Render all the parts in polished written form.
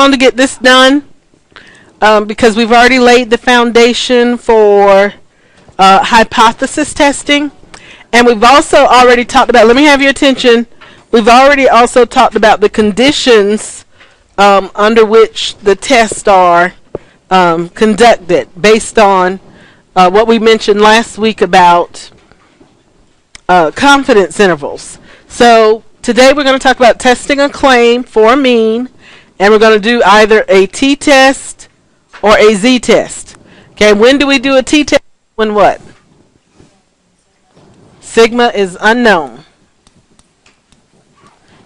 on to get this done because we've already laid the foundation for hypothesis testing. And we've also already talked about, let me have your attention, we've already also talked about the conditions under which the tests are conducted based on what we mentioned last week about confidence intervals. So today we're going to talk about testing a claim for a mean, and we're going to do either a t-test or a z-test. Okay, when do we do a t-test? When what? Sigma is unknown.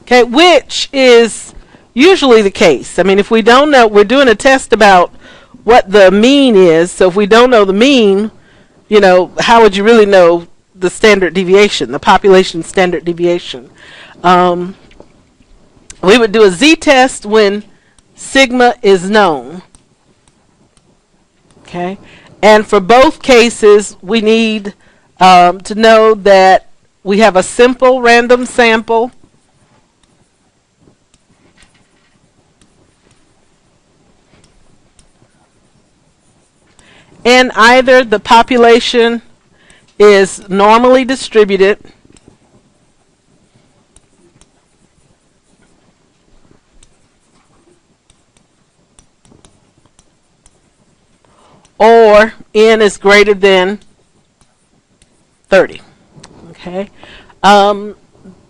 Okay, which is usually the case. I mean, if we don't know, we're doing a test about what the mean is. So if we don't know the mean, you know, how would you really know the standard deviation, the population standard deviation? We would do a z-test when sigma is known. Okay, and for both cases, we need to know that we have a simple random sample and either the population is normally distributed or n is greater than 30. Okay. The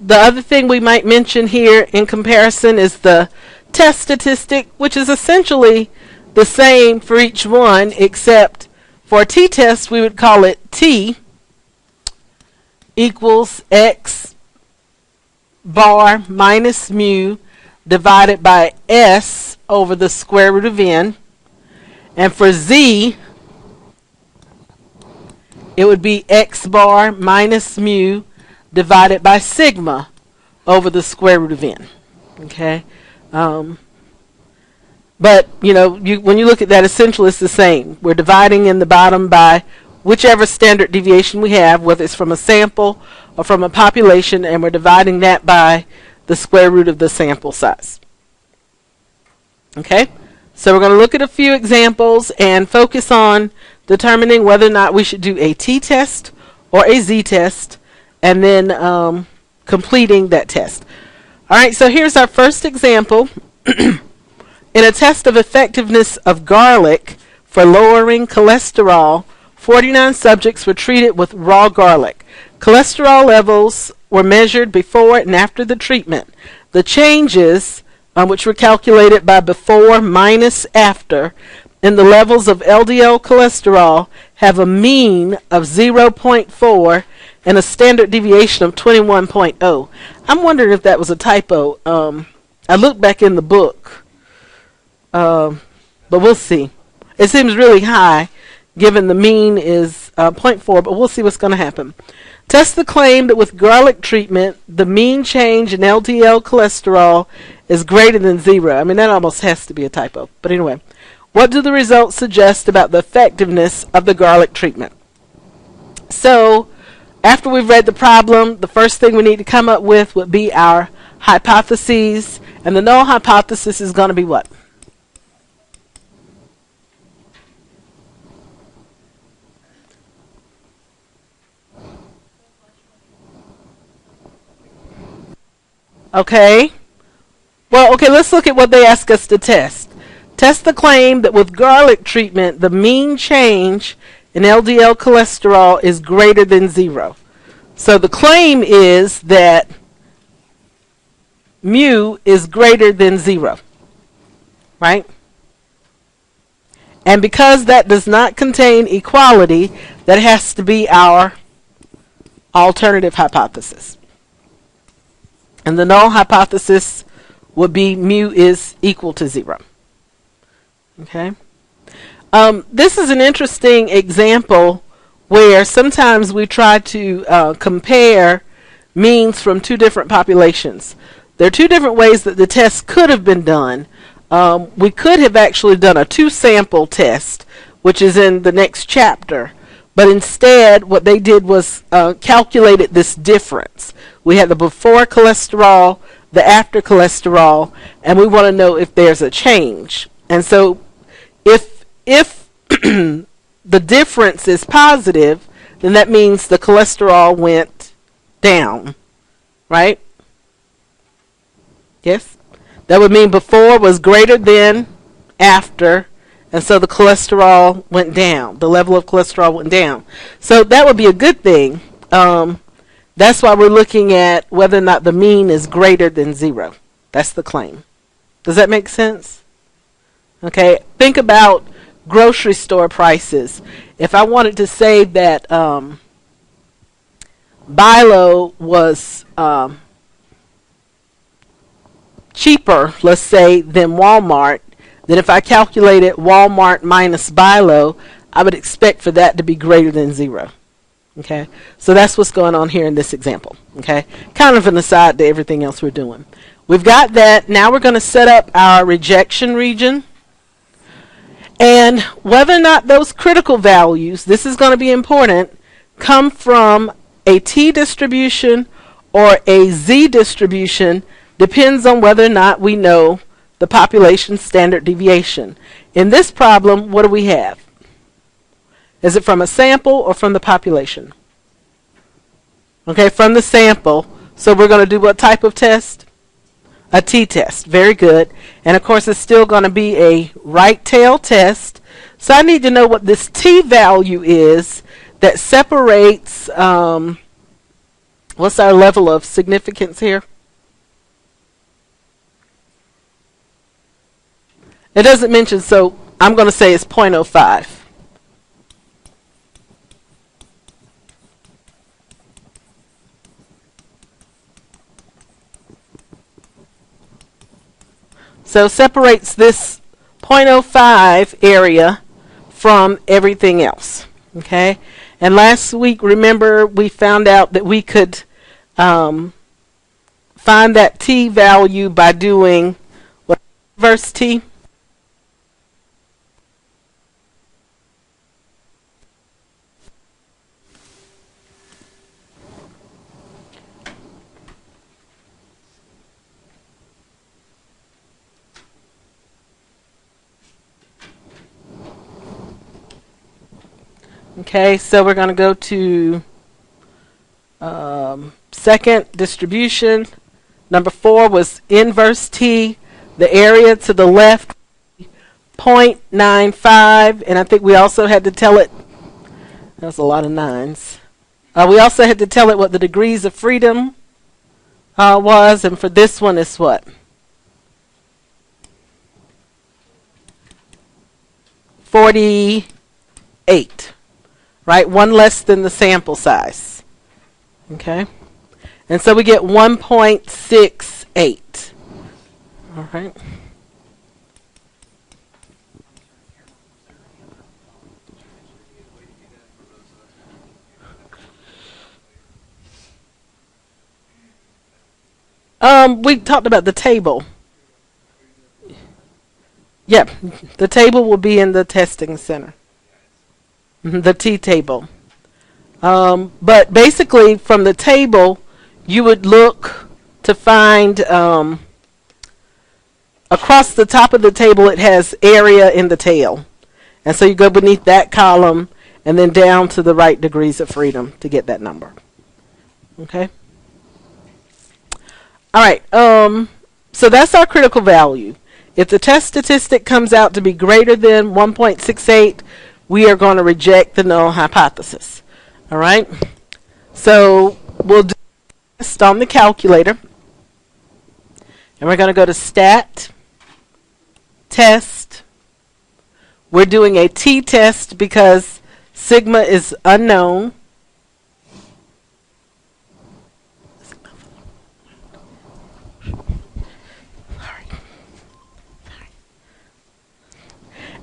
other thing we might mention here in comparison is the test statistic, which is essentially the same for each one, except for a t-test we would call it t equals x bar minus mu divided by s over the square root of n. And for z, it would be x bar minus mu divided by sigma over the square root of n. Okay. But, you know, when you look at that, essentially it's the same. We're dividing in the bottom by whichever standard deviation we have, whether it's from a sample or from a population, and we're dividing that by the square root of the sample size. Okay? So we're going to look at a few examples and focus on determining whether or not we should do a t-test or a z-test, and then completing that test. All right, so here's our first example. In a test of effectiveness of garlic for lowering cholesterol, 49 subjects were treated with raw garlic. Cholesterol levels were measured before and after the treatment. The changes, which were calculated by before minus after, in the levels of LDL cholesterol have a mean of 0.4 and a standard deviation of 21.0. I'm wondering if that was a typo. I looked back in the book, but we'll see. It seems really high given the mean is 0.4, but we'll see what's going to happen. Test the claim that with garlic treatment, the mean change in LDL cholesterol is greater than 0. I mean, that almost has to be a typo. But anyway, what do the results suggest about the effectiveness of the garlic treatment? So, after we've read the problem, the first thing we need to come up with would be our hypotheses. And the null hypothesis is going to be what? Okay. Well, okay, let's look at what they ask us to test. Test the claim that with garlic treatment, the mean change in LDL cholesterol is greater than 0. So the claim is that mu is greater than 0. Right? And because that does not contain equality, that has to be our alternative hypothesis. And the null hypothesis would be mu is equal to 0. Okay. This is an interesting example where sometimes we try to compare means from two different populations. There are two different ways that the test could have been done. We could have actually done a two-sample test, which is in the next chapter. But instead, what they did was calculated this difference. We had the before cholesterol the after cholesterol, and we want to know if there's a change. And so if the difference is positive, then that means the cholesterol went down, right? Yes? That would mean before was greater than after, and so the cholesterol went down. The level of cholesterol went down. So that would be a good thing. That's why we're looking at whether or not the mean is greater than 0. That's the claim. Does that make sense? Okay, think about grocery store prices. If I wanted to say that Bilo was cheaper, let's say, than Walmart, then if I calculated Walmart minus Bilo, I would expect for that to be greater than 0. Okay, so that's what's going on here in this example. Okay, kind of an aside to everything else we're doing. We've got that. Now we're going to set up our rejection region. And whether or not those critical values, this is going to be important, come from a t distribution or a z distribution depends on whether or not we know the population standard deviation. In this problem, what do we have? Is it from a sample or from the population? Okay, from the sample. So we're going to do what type of test? A t-test. Very good. And of course, it's still going to be a right tail test. So I need to know what this t-value is that separates, what's our level of significance here? It doesn't mention, so I'm going to say it's 0.05. So separates this 0.05 area from everything else. Okay, and last week, remember, we found out that we could find that t value by doing what, inverse t? Okay, so we're going to go to second distribution. Number 4 was inverse t. The area to the left, 0.95. And I think we also had to tell it, that's a lot of 9s. We also had to tell it what the degrees of freedom was. And for this one, it's what? 48. Right, 1 less than the sample size. Okay, and so we get 1.68. All right. We talked about the table. Yep, the table will be in the testing center. The t-table. But basically, from the table, you would look to find across the top of the table, it has area in the tail. And so you go beneath that column and then down to the right degrees of freedom to get that number. Okay? All right. So that's our critical value. If the test statistic comes out to be greater than 1.68, we are going to reject the null hypothesis. All right? So we'll do this on the calculator. And we're going to go to Stat, Test. We're doing a t-test because sigma is unknown.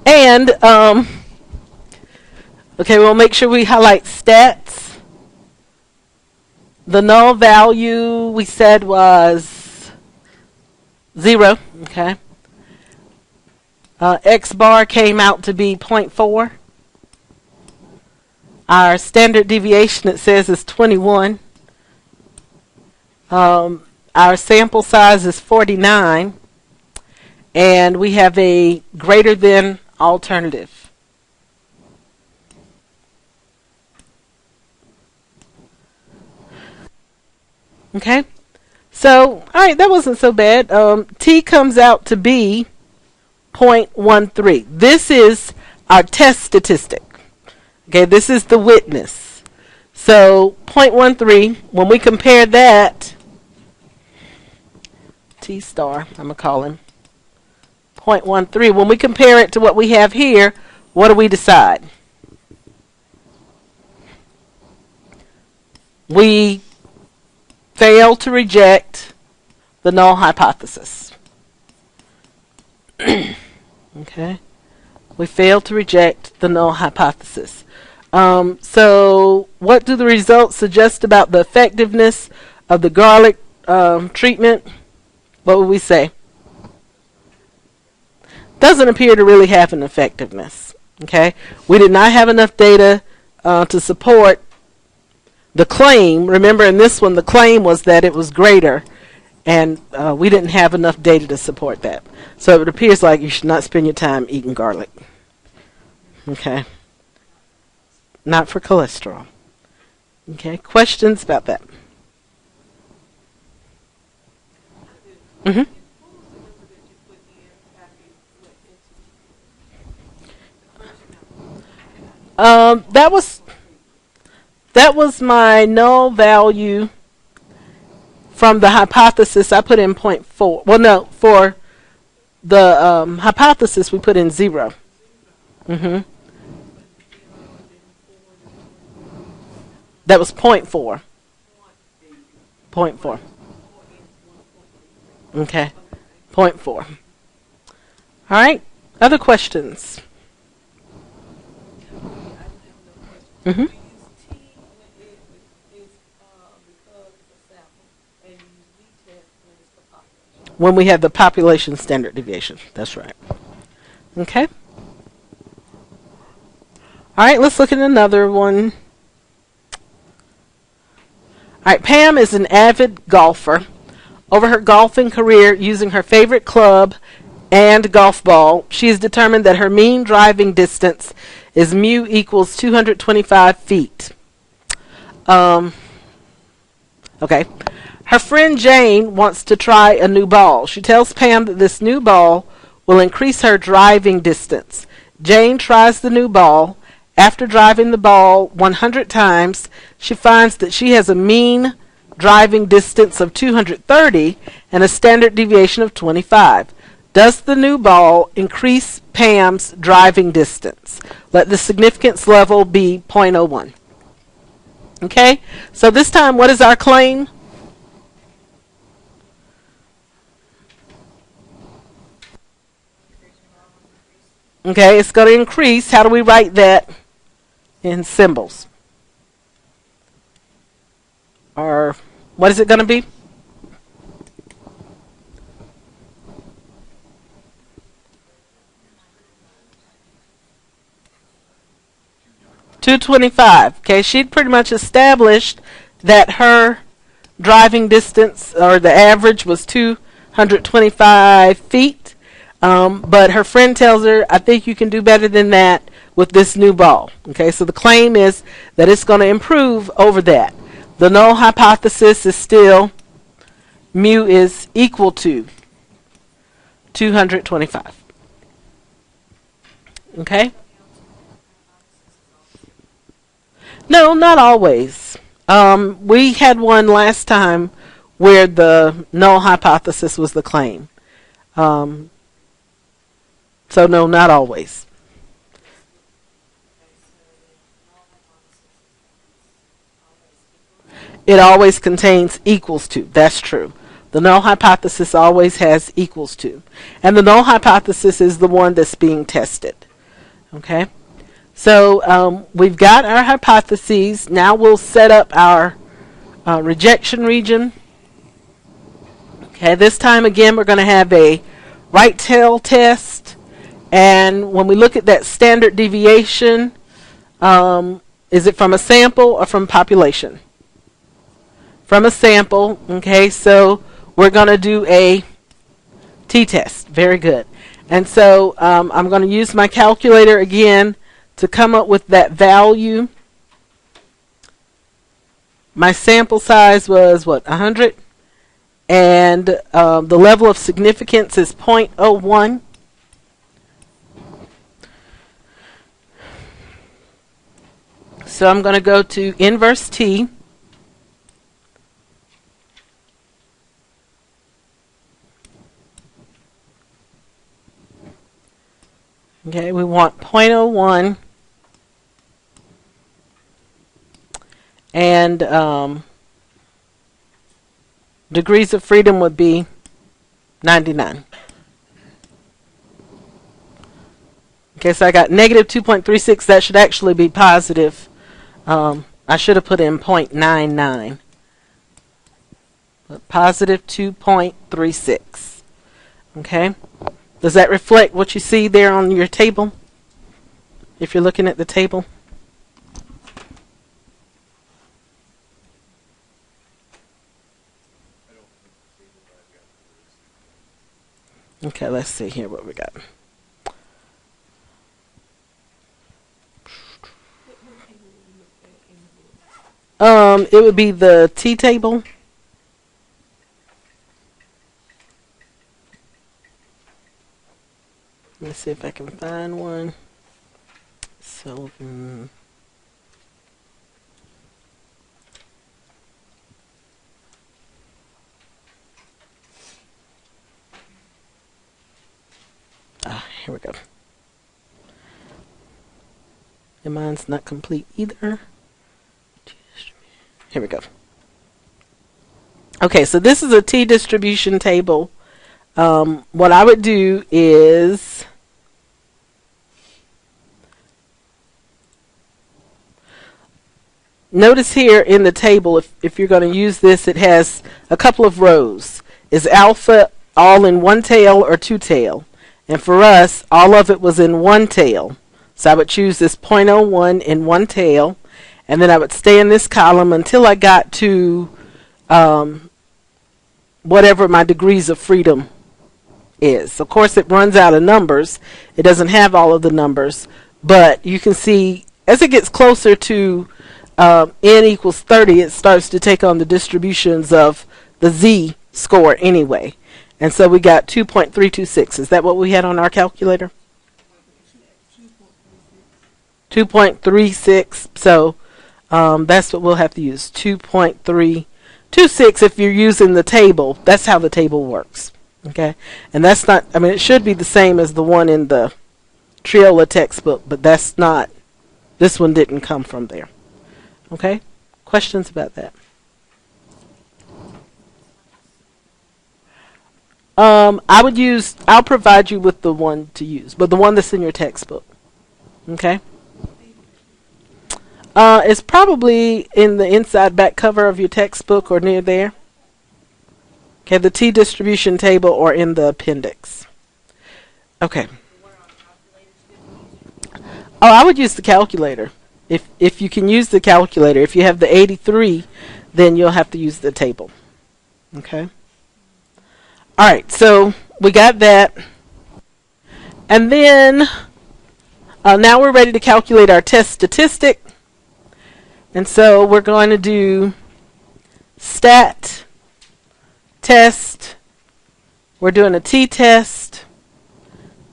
And, okay, we'll make sure we highlight stats. The null value we said was 0. Okay. X bar came out to be 0.4. Our standard deviation, it says, is 21. Our our sample size is 49, and we have a greater than alternative. Okay, so alright, that wasn't so bad. T comes out to be 0.13. This is our test statistic. Okay, this is the witness. So 0.13, when we compare that, T star, I'm going to call him 0.13. When we compare it to what we have here, what do we decide? We fail to reject the null hypothesis. Okay, we fail to reject the null hypothesis. So what do the results suggest about the effectiveness of the garlic treatment? What would we say? Doesn't appear to really have an effectiveness. Okay, we did not have enough data to support the claim. Remember, in this one, the claim was that it was greater, and we didn't have enough data to support that. So it appears like you should not spend your time eating garlic. Okay, not for cholesterol. Okay, questions about that? Mm-hmm. That was my null value from the hypothesis. I put in 0.4. Well, no, for the hypothesis we put in 0. Mm-hmm. That was 0.4. 0.4. Okay. 0.4. All right. Other questions? Mm-hmm. When we have the population standard deviation. That's right. Okay. All right, let's look at another one. All right, Pam is an avid golfer. Over her golfing career, using her favorite club and golf ball, she has determined that her mean driving distance is mu equals 225 feet. Okay. Her friend Jane wants to try a new ball. She tells Pam that this new ball will increase her driving distance. Jane tries the new ball. After driving the ball 100 times, she finds that she has a mean driving distance of 230 and a standard deviation of 25. Does the new ball increase Pam's driving distance? Let the significance level be 0.01. Okay, so this time what is our claim? Okay, it's going to increase. How do we write that in symbols? Or what is it going to be? $225. Okay, she'd pretty much established that her driving distance, or the average, was 225 feet. But her friend tells her, I think you can do better than that with this new ball. Okay, so the claim is that it's going to improve over that. The null hypothesis is still mu is equal to 225. Okay? No, not always. We had one last time where the null hypothesis was the claim. So no, not always. It always contains equals to. That's true. The null hypothesis always has equals to. And the null hypothesis is the one that's being tested. Okay? So we've got our hypotheses. Now we'll set up our rejection region. Okay, this time again we're going to have a right tail test. And when we look at that standard deviation, is it from a sample or from population? From a sample. Okay, so we're going to do a t-test. Very good. And so I'm going to use my calculator again to come up with that value. My sample size was what, 100? And the level of significance is 0.01. So I'm going to go to inverse t. Okay, we want 0.01. And degrees of freedom would be 99. Okay, so I got negative 2.36. That should actually be positive. I should have put in 0.99. But positive 2.36. Okay. Does that reflect what you see there on your table? If you're looking at the table. Okay, let's see here what we got. It would be the T table. Let's see if I can find one. So, here we go. And mine's not complete either. Here we go. Okay, so this is a T distribution table. What I would do is notice here in the table, if you're going to use this, it has a couple of rows. Is alpha all in one tail or two tail? And for us, all of it was in one tail. So I would choose this 0.01 in one tail. And then I would stay in this column until I got to whatever my degrees of freedom is. Of course, it runs out of numbers. It doesn't have all of the numbers. But you can see as it gets closer to n equals 30, it starts to take on the distributions of the z score anyway. And so we got 2.326. Is that what we had on our calculator? 2.36. So that's what we'll have to use. 2.326 if you're using the table. That's how the table works. Okay? And that's not, I mean, it should be the same as the one in the Triola textbook, but that's not, this one didn't come from there. Okay? Questions about that? I'll provide you with the one to use, but the one that's in your textbook. Okay? It's probably in the inside back cover of your textbook or near there. Okay, the T distribution table or in the appendix. Okay. Oh, I would use the calculator. If you can use the calculator. If you have the 83, then you'll have to use the table. Okay? Alright, so we got that. And then now we're ready to calculate our test statistic. And so we're going to do stat, test. We're doing a t-test.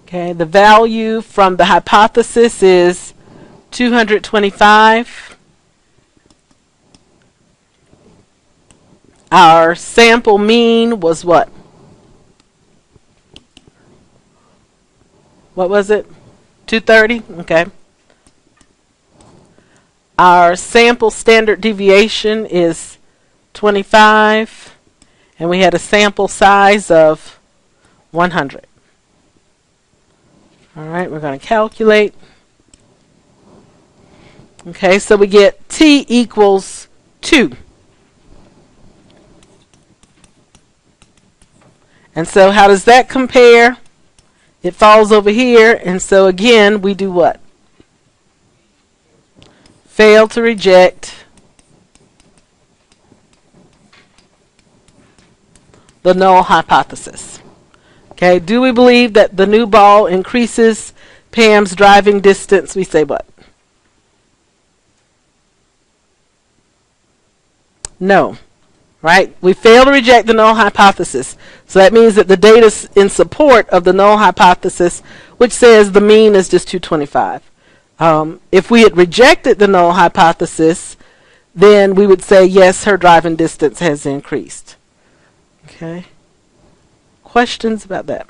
Okay, the value from the hypothesis is 225. Our sample mean was what? What was it? 230? Okay. Our sample standard deviation is 25. And we had a sample size of 100. All right, we're going to calculate. Okay, so we get T equals 2. And so how does that compare? It falls over here, and so again, we do what? Fail to reject the null hypothesis. Okay, do we believe that the new ball increases Pam's driving distance? We say what? No. Right? We fail to reject the null hypothesis. So that means that the data in support of the null hypothesis, which says the mean is just 225. If we had rejected the null hypothesis, then we would say, yes, her driving distance has increased. Okay. Questions about that?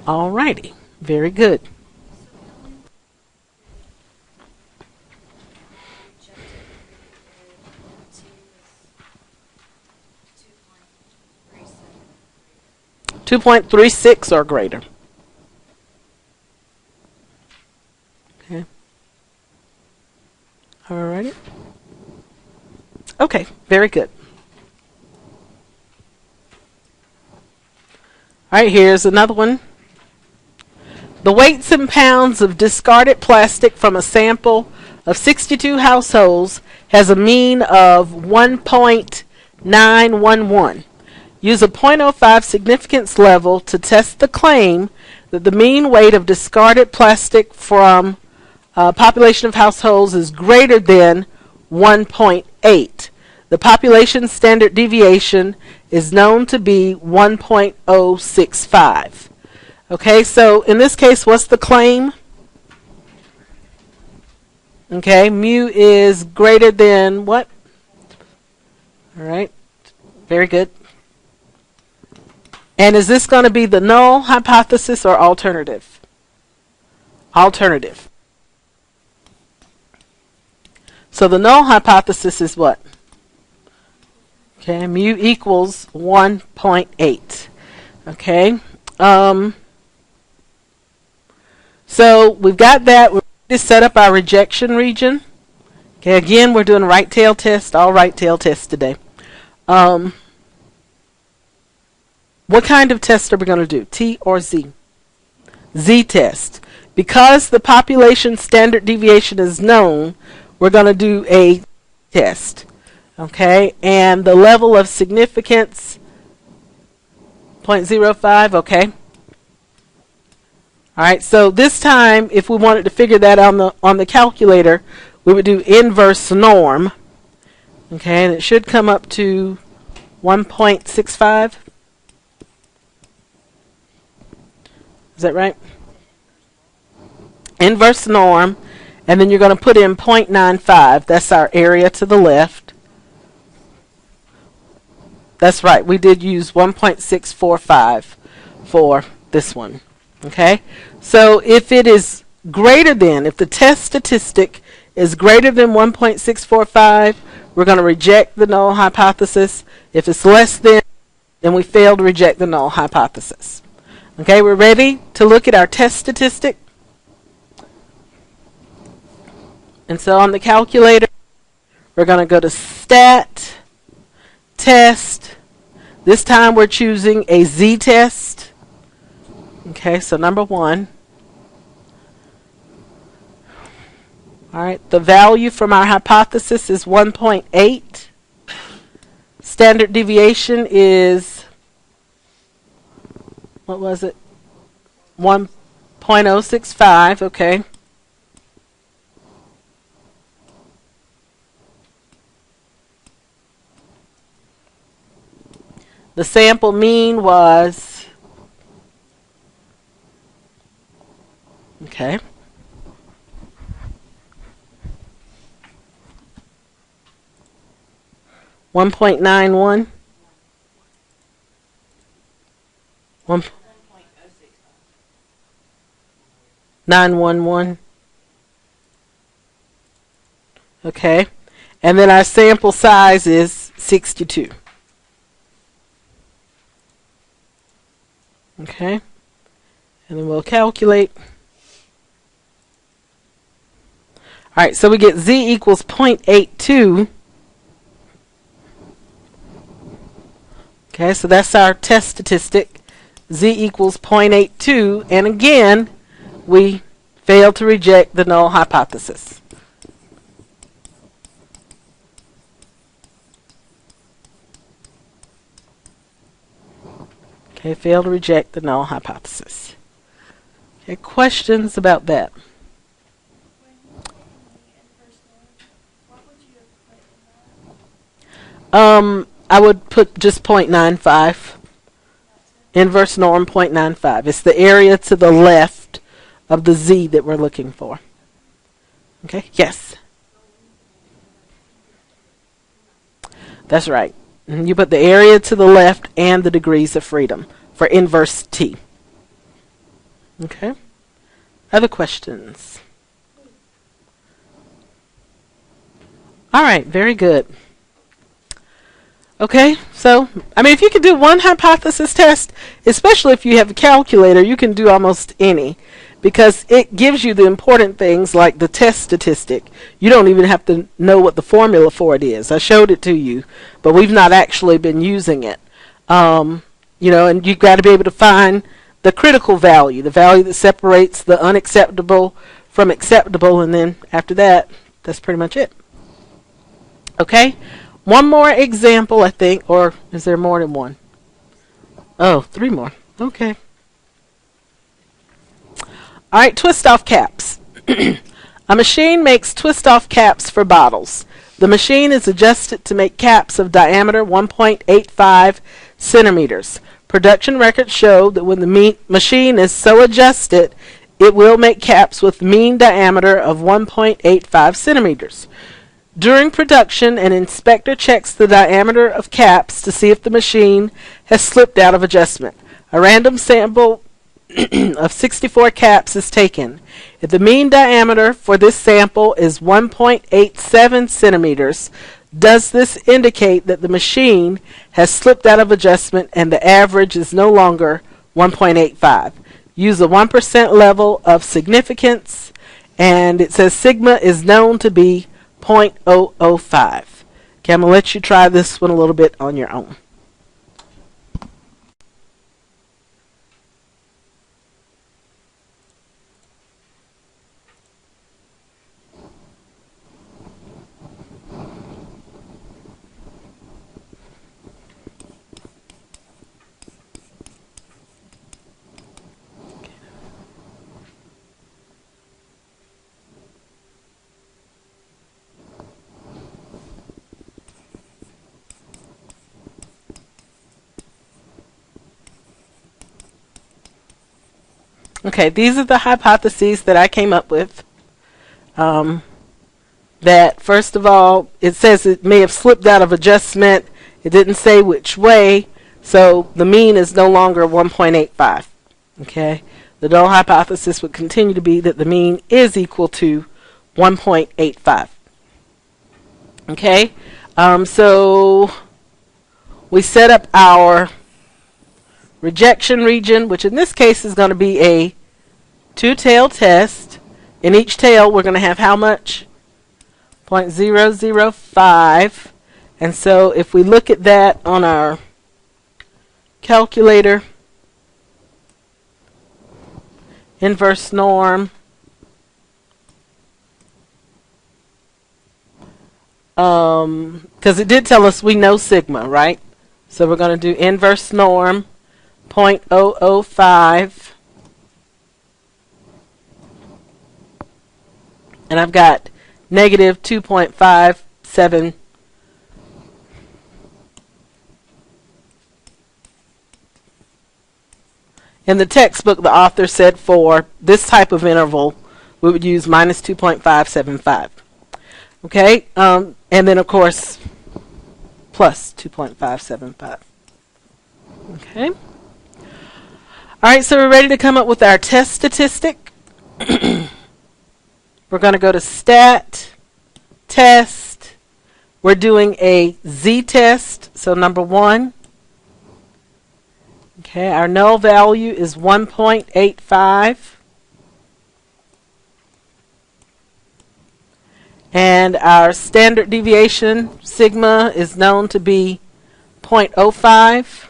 All righty. Very good. .36 or greater. Okay. All right. Okay. Very good. All right. Here's another one. The weights in pounds of discarded plastic from a sample of 62 households has a mean of 1.911. Use a 0.05 significance level to test the claim that the mean weight of discarded plastic from a population of households is greater than 1.8. The population standard deviation is known to be 1.065. Okay, so in this case, what's the claim? Okay, mu is greater than what? All right, very good. And is this going to be the null hypothesis or alternative? Alternative. So the null hypothesis is what? Okay, mu equals 1.8. Okay. So we've got that. We're ready to set up our rejection region. Okay, again, we're doing a right tail test, all right tail tests today. What kind of test are we going to do? T or Z? Z test. Because the population standard deviation is known, we're going to do a test. Okay, and the level of significance, 0.05, okay. All right, so this time, if we wanted to figure that on the calculator, we would do inverse norm. Okay, and it should come up to 1.65. Is that right? Inverse norm, and then you're going to put in 0.95. That's our area to the left. That's right. We did use 1.645 for this one. Okay? So if it is greater than, if the test statistic is greater than 1.645, we're going to reject the null hypothesis. If it's less than, then we fail to reject the null hypothesis. Okay, we're ready to look at our test statistic. And so on the calculator, we're going to go to stat, test. This time we're choosing a Z test. Okay, so number 1. All right, the value from our hypothesis is 1.8. Standard deviation is, what was it? 1.065, okay. The sample mean was, okay. $1.91. 911. Okay. And then our sample size is 62. Okay. And then we'll calculate. All right, so we get Z equals 0.82. Okay, so that's our test statistic. Z equals 0.82. And again, we fail to reject the null hypothesis. Okay, fail to reject the null hypothesis. Okay, questions about that? I would put just 0.95. Inverse norm 0.95. It's the area to the left of the z that we're looking for. Okay, yes. That's right. You put the area to the left and the degrees of freedom for inverse t. Okay. Other questions? All right, very good. Okay, so, I mean, if you can do one hypothesis test, especially if you have a calculator, you can do almost any, because it gives you the important things like the test statistic. You don't even have to know what the formula for it is. I showed it to you, but we've not actually been using it. You know, and you've got to be able to find the critical value, the value that separates the unacceptable from acceptable, and then after that, that's pretty much it. Okay? One more example, I think, or is there more than one? Oh, 3 more. Okay. All right, twist-off caps. A machine makes twist-off caps for bottles. The machine is adjusted to make caps of diameter 1.85 centimeters. Production records show that when the machine is so adjusted, it will make caps with mean diameter of 1.85 centimeters. During production, an inspector checks the diameter of caps to see if the machine has slipped out of adjustment. A random sample of 64 caps is taken. If the mean diameter for this sample is 1.87 centimeters, does this indicate that the machine has slipped out of adjustment and the average is no longer 1.85? Use a 1% level of significance, and it says sigma is known to be 0.005. Okay, I'm going to let you try this one a little bit on your own. Okay, these are the hypotheses that I came up with. That, first of all, it says it may have slipped out of adjustment. It didn't say which way, so the mean is no longer 1.85. Okay, the null hypothesis would continue to be that the mean is equal to 1.85. Okay, so we set up our rejection region, which in this case is going to be a 2-tail test. In each tail, we're going to have how much? 0.005. And so if we look at that on our calculator, inverse norm, because it did tell us we know sigma, right? So we're going to do inverse norm 0.005, and I've got negative 2.57. In the textbook, the author said for this type of interval, we would use minus 2.575. Okay, and then of course, plus 2.575. Okay. All right, so we're ready to come up with our test statistic. We're going to go to stat, test. We're doing a z-test, so number 1. Okay, our null value is 1.85. And our standard deviation, sigma, is known to be 0.05.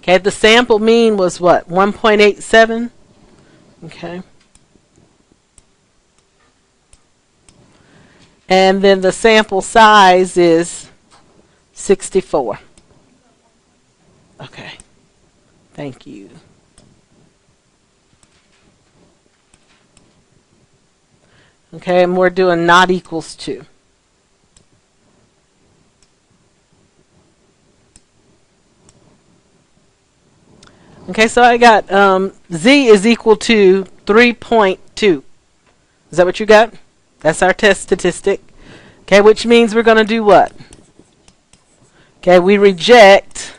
Okay, the sample mean was what? 1.87? Okay. And then the sample size is 64. Okay. Thank you. Okay, and we're doing not equals to. Okay, so I got Z is equal to 3.2. Is that what you got? That's our test statistic. Okay, which means we're going to do what? Okay, we reject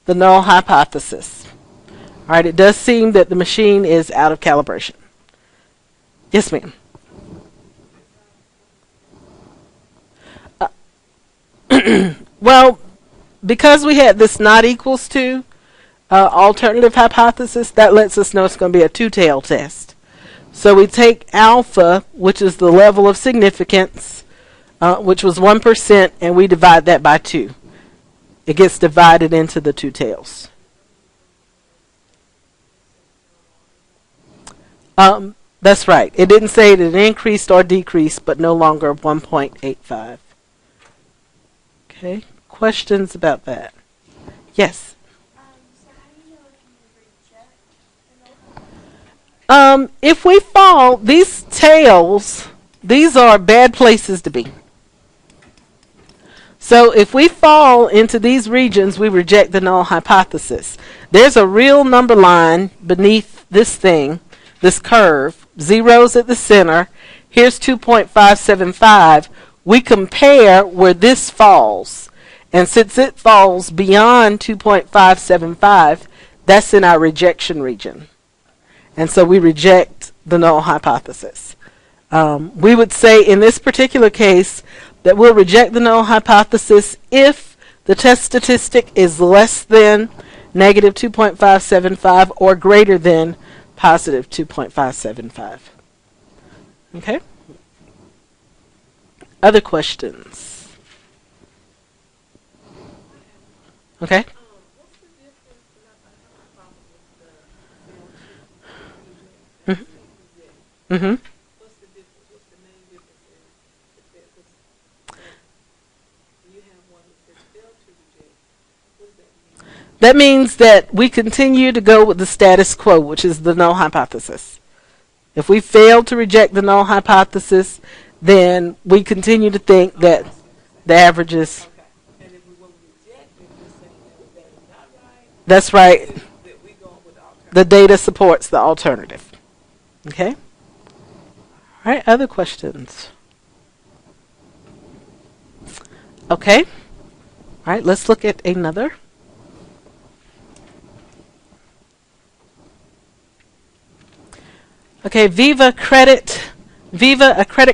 the null hypothesis. All right, it does seem that the machine is out of calibration. Yes, ma'am. Well, because we had this not equals to alternative hypothesis, that lets us know it's going to be a two-tailed test. So we take alpha, which is the level of significance, which was 1%, and we divide that by 2. It gets divided into the two tails. That's right. It didn't say that it increased or decreased, but no longer 1.85. Okay. Questions about that? Yes. So how do you know if you reject? If we fall, these tails, these are bad places to be. So if we fall into these regions, we reject the null hypothesis. There's a real number line beneath this thing, this curve, zeros at the center. Here's 2.575. We compare where this falls. And since it falls beyond 2.575, that's in our rejection region. And so we reject the null hypothesis. We would say in this particular case that we'll reject the null hypothesis if the test statistic is less than negative 2.575 or greater than positive 2.575. Okay? Other questions? Okay. What's the difference? I have a problem with the Mm-hmm. What's the difference? What's the main difference you have one that says fail to reject? What does that mean? That means that we continue to go with the status quo, which is the null hypothesis. If we fail to reject the null hypothesis, then we continue to think that the average is. That's right. The data supports the alternative. Okay? All right, other questions? Okay. All right, let's look at another. Okay, Viva, a credit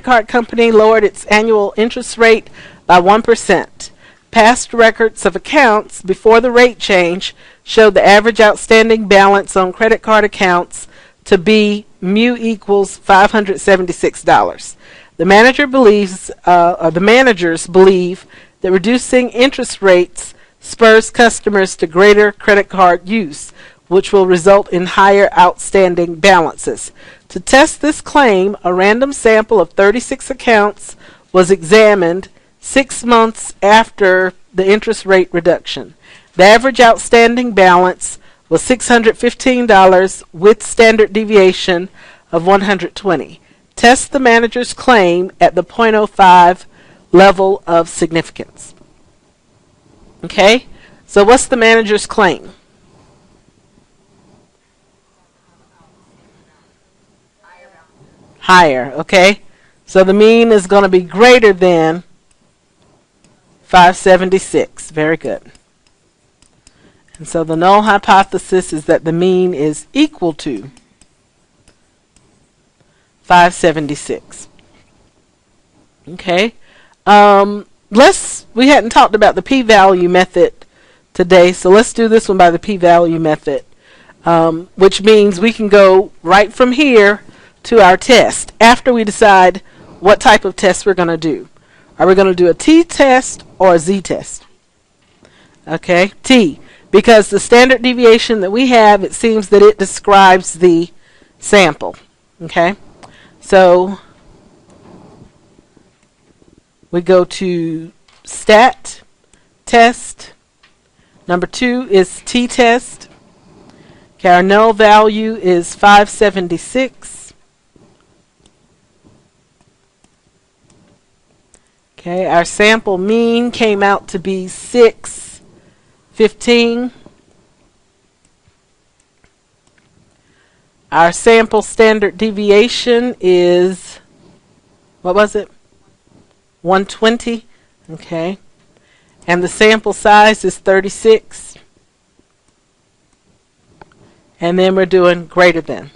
card company, lowered its annual interest rate by 1%. Past records of accounts before the rate change showed the average outstanding balance on credit card accounts to be mu equals $576. The manager believes, or the managers believe, that reducing interest rates spurs customers to greater credit card use, which will result in higher outstanding balances. To test this claim, a random sample of 36 accounts was examined 6 months after the interest rate reduction. The average outstanding balance was $615 with standard deviation of 120. Test the manager's claim at the 0.05 level of significance. Okay, so what's the manager's claim? Higher, okay? So the mean is going to be greater than 576. Very good. And so the null hypothesis is that the mean is equal to 576. Okay. We hadn't talked about the p-value method today, so let's do this one by the p-value method, which means we can go right from here to our test after we decide what type of test we're going to do. Are we going to do a t-test or a z-test? Okay, t, because the standard deviation that we have, it seems that it describes the sample. Okay, So we go to stat, test. Number 2 is t-test. Okay, our null value is 576. Okay, our sample mean came out to be 615. Our sample standard deviation is, what was it? 120. Okay. And the sample size is 36. And then we're doing greater than.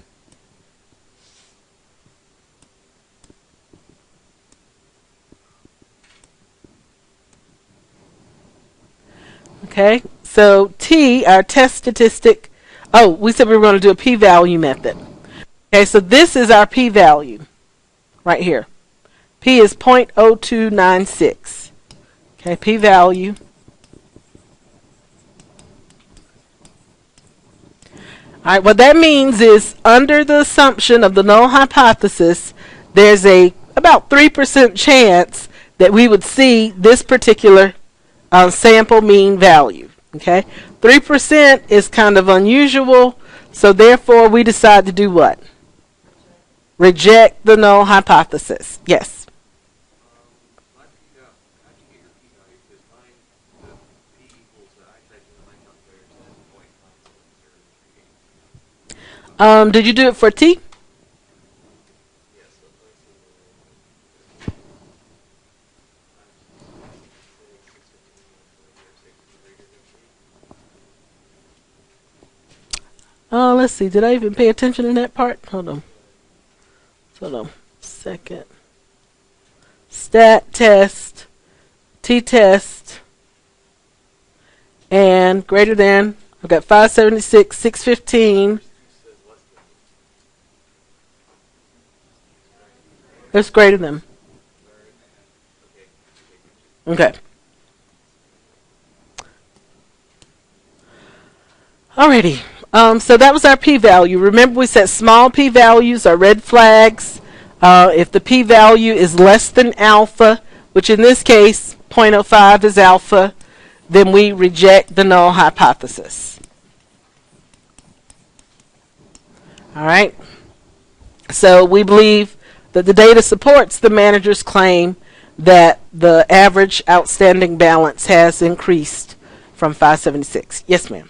Okay, so T, our test statistic. Oh, we said we were going to do a p-value method. Okay, so this is our p-value right here. P is 0.0296. Okay, p-value. All right, what that means is under the assumption of the null hypothesis, there's a about 3% chance that we would see this particular sample mean value. Okay, 3% is kind of unusual, so therefore we decide to do what? Reject the null hypothesis. Yes. Did you do it for T? Let's see. Did I even pay attention in that part? Hold on. Second. Stat, test, t-test, and greater than. I've got 576, 615. It's greater than. Okay. Alrighty. So that was our p-value. Remember we said small p-values are red flags. If the p-value is less than alpha, which in this case 0.05 is alpha, then we reject the null hypothesis. Alright. So we believe that the data supports the manager's claim that the average outstanding balance has increased from 576. Yes, ma'am.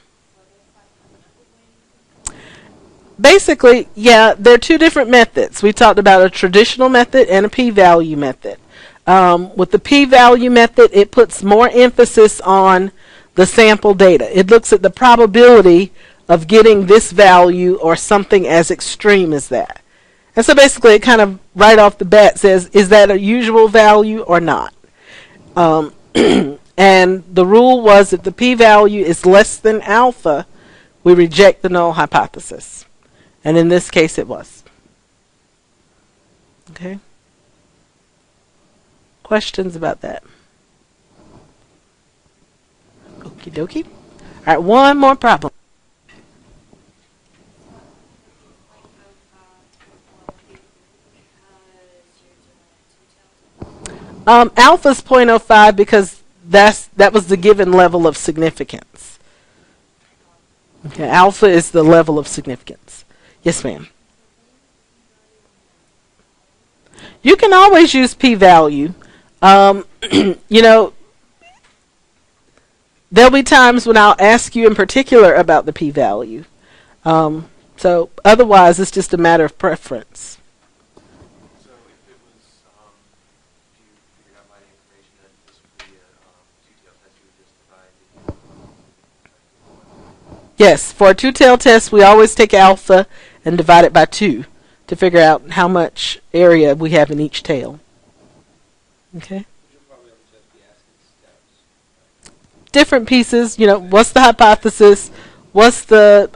Basically, yeah, there are two different methods. We talked about a traditional method and a p-value method. With the p-value method, it puts more emphasis on the sample data. It looks at the probability of getting this value or something as extreme as that. And so basically, it kind of right off the bat says, is that a usual value or not? And the rule was if the p-value is less than alpha, we reject the null hypothesis. And in this case, it was. Okay. Questions about that? Okie dokie. All right, one more problem. Alpha is 0.05 because that was the given level of significance. Okay, alpha is the level of significance. Yes, ma'am. You can always use p-value. You know, there'll be times when I'll ask you in particular about the p-value. So otherwise, it's just a matter of preference. So if it was, if you figured out by the information that this would be a two-tailed test, you would just divide the Yes, for a two-tailed test, we always take alpha and divide it by 2 to figure out how much area we have in each tail. Okay. Different pieces, you know, what's the hypothesis? What's the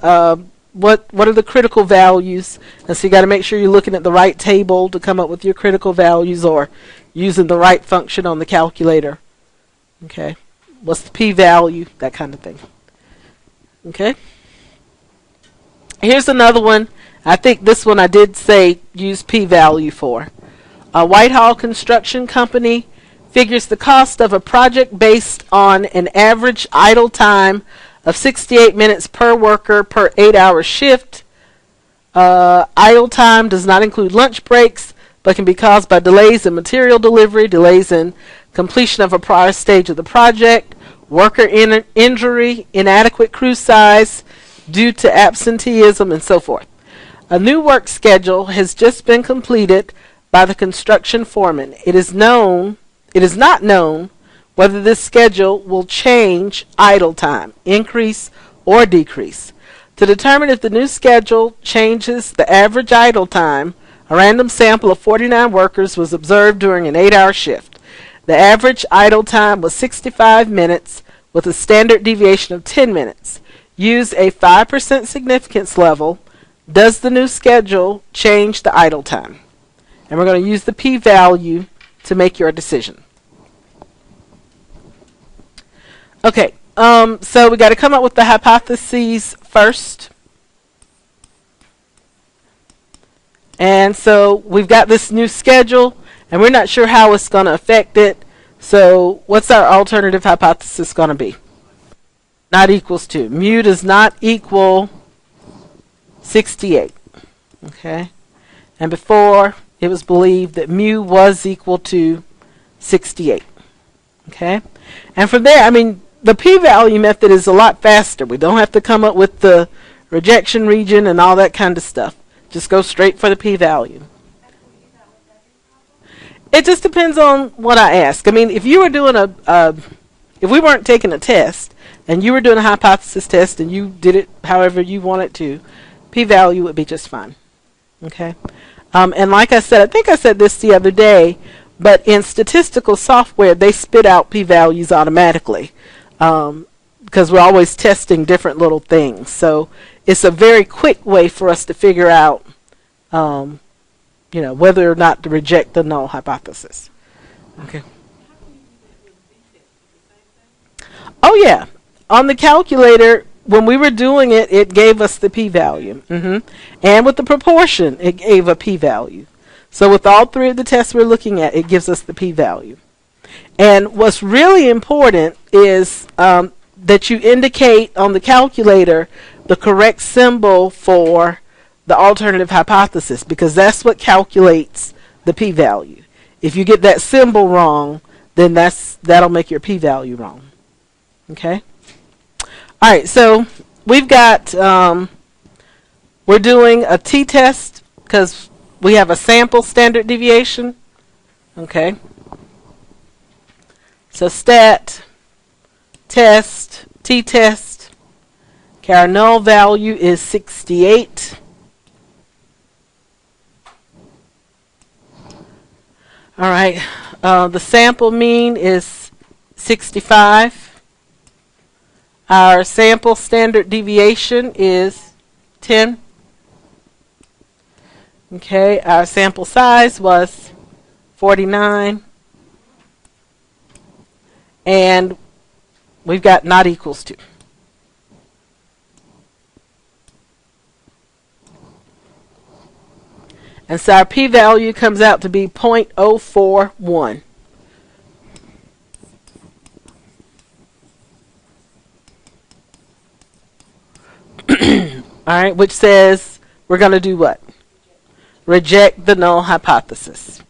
what are the critical values? And so you got to make sure you're looking at the right table to come up with your critical values, or using the right function on the calculator. Okay. What's the p-value? That kind of thing. Okay. Here's another one. I think this one I did say use p-value for. Whitehall Construction Company figures the cost of a project based on an average idle time of 68 minutes per worker per 8-hour shift. Idle time does not include lunch breaks, but can be caused by delays in material delivery, delays in completion of a prior stage of the project, worker injury, inadequate crew size due to absenteeism, and so forth. A new work schedule has just been completed by the construction foreman. It is not known whether this schedule will change idle time, increase or decrease. To determine if the new schedule changes the average idle time, a random sample of 49 workers was observed during an 8-hour shift. The average idle time was 65 minutes with a standard deviation of 10 minutes. Use a 5% significance level. Does the new schedule change the idle time? And we're going to use the p-value to make your decision. Okay, so we got to come up with the hypotheses first. And so we've got this new schedule, and we're not sure how it's going to affect it. So what's our alternative hypothesis going to be? Not equals to. Mu does not equal 68. Okay, and before it was believed that mu was equal to 68. Okay, and from there, I mean, the p-value method is a lot faster. We don't have to come up with the rejection region and all that kind of stuff. Just go straight for the p-value. It just depends on what I ask. I mean, if you were doing if we weren't taking a test and you were doing a hypothesis test and you did it however you want it to, p-value would be just fine. Okay, and like I said, I think I said this the other day, but in statistical software they spit out p-values automatically because we're always testing different little things. So it's a very quick way for us to figure out, whether or not to reject the null hypothesis. Okay. Oh yeah, on the calculator. When we were doing it, it gave us the p-value. And with the proportion, it gave a p-value. So with all three of the tests we're looking at, it gives us the p-value. And what's really important is that you indicate on the calculator the correct symbol for the alternative hypothesis, because that's what calculates the p-value. If you get that symbol wrong, then that'll make your p-value wrong. Okay? All right, so we've got, we're doing a t-test because we have a sample standard deviation. Okay. So stat, test, t-test. Okay, our null value is 68. All right, the sample mean is 65. Our sample standard deviation is 10. Okay, our sample size was 49. And we've got not equals to. And so our p-value comes out to be 0.041. All right, which says we're going to do what? Reject the null hypothesis.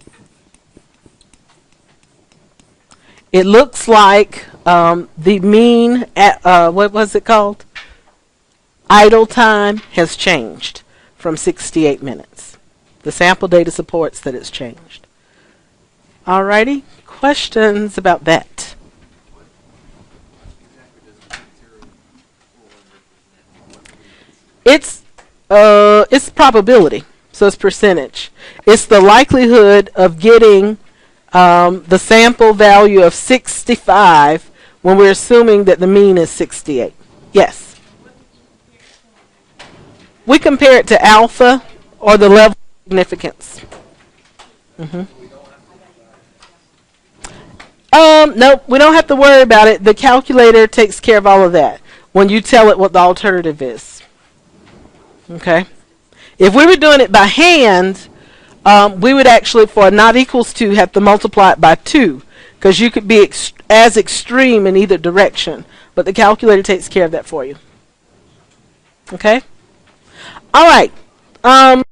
It looks like the mean, what was it called? Idle time has changed from 68 minutes. The sample data supports that it's changed. All righty, questions about that? It's probability, so it's percentage. It's the likelihood of getting the sample value of 65 when we're assuming that the mean is 68. Yes. We compare it to alpha or the level of significance. Nope, we don't have to worry about it. The calculator takes care of all of that when you tell it what the alternative is. Okay. If we were doing it by hand, we would actually, for a not equals to, have to multiply it by 2, because you could be as extreme in either direction. But the calculator takes care of that for you. Okay? All right.